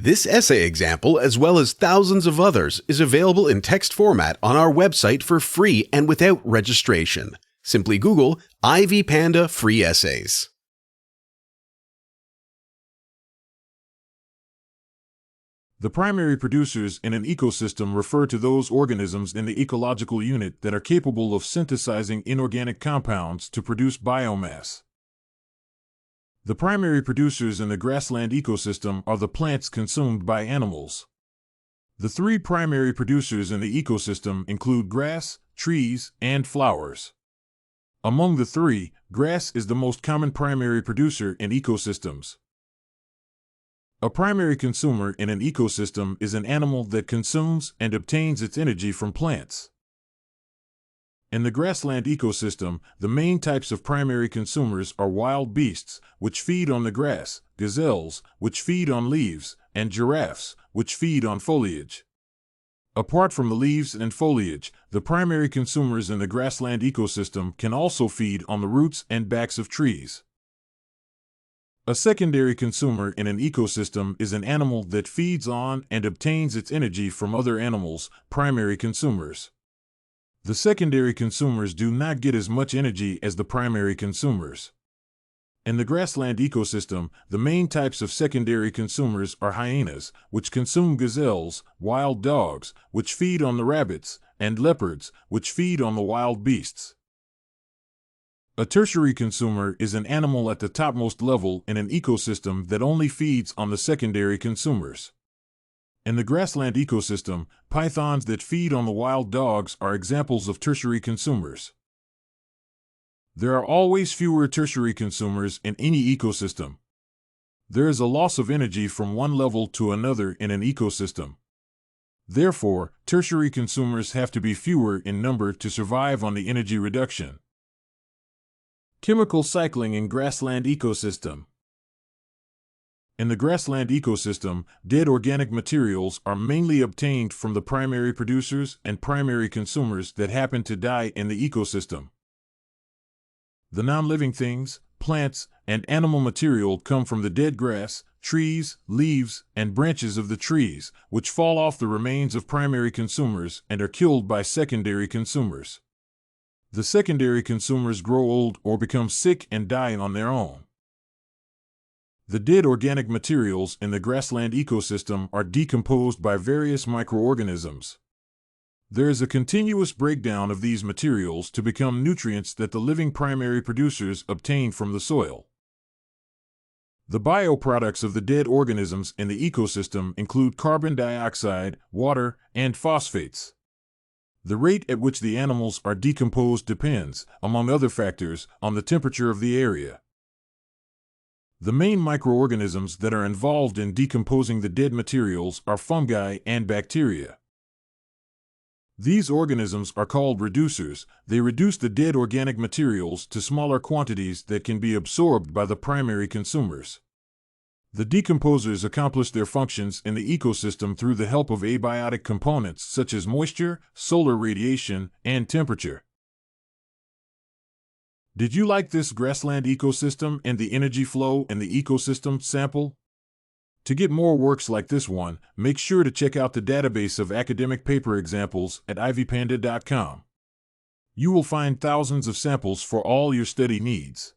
This essay example, as well as thousands of others, is available in text format on our website for free and without registration. Simply Google Ivy Panda Free Essays. The primary producers in an ecosystem refer to those organisms in the ecological unit that are capable of synthesizing inorganic compounds to produce biomass. The primary producers in the grassland ecosystem are the plants consumed by animals. The three primary producers in the ecosystem include grass, trees, and flowers. Among the three, grass is the most common primary producer in ecosystems. A primary consumer in an ecosystem is an animal that consumes and obtains its energy from plants. In the grassland ecosystem, the main types of primary consumers are wild beasts, which feed on the grass, gazelles, which feed on leaves, and giraffes, which feed on foliage. Apart from the leaves and foliage, the primary consumers in the grassland ecosystem can also feed on the roots and backs of trees. A secondary consumer in an ecosystem is an animal that feeds on and obtains its energy from other animals, primary consumers. The secondary consumers do not get as much energy as the primary consumers. In the grassland ecosystem, the main types of secondary consumers are hyenas, which consume gazelles, wild dogs, which feed on the rabbits, and leopards, which feed on the wild beasts. A tertiary consumer is an animal at the topmost level in an ecosystem that only feeds on the secondary consumers. In the grassland ecosystem, pythons that feed on the wild dogs are examples of tertiary consumers. There are always fewer tertiary consumers in any ecosystem. There is a loss of energy from one level to another in an ecosystem. Therefore, tertiary consumers have to be fewer in number to survive on the energy reduction. Chemical cycling in grassland ecosystem. In the grassland ecosystem, dead organic materials are mainly obtained from the primary producers and primary consumers that happen to die in the ecosystem. The non-living things, plants, and animal material come from the dead grass, trees, leaves, and branches of the trees, which fall off the remains of primary consumers and are killed by secondary consumers. The secondary consumers grow old or become sick and die on their own. The dead organic materials in the grassland ecosystem are decomposed by various microorganisms. There is a continuous breakdown of these materials to become nutrients that the living primary producers obtain from the soil. The bioproducts of the dead organisms in the ecosystem include carbon dioxide, water, and phosphates. The rate at which the animals are decomposed depends, among other factors, on the temperature of the area. The main microorganisms that are involved in decomposing the dead materials are fungi and bacteria. These organisms are called reducers. They reduce the dead organic materials to smaller quantities that can be absorbed by the primary consumers. The decomposers accomplish their functions in the ecosystem through the help of abiotic components such as moisture, solar radiation, and temperature. Did you like this grassland ecosystem and the energy flow in the ecosystem sample? To get more works like this one, make sure to check out the database of academic paper examples at ivypanda.com. You will find thousands of samples for all your study needs.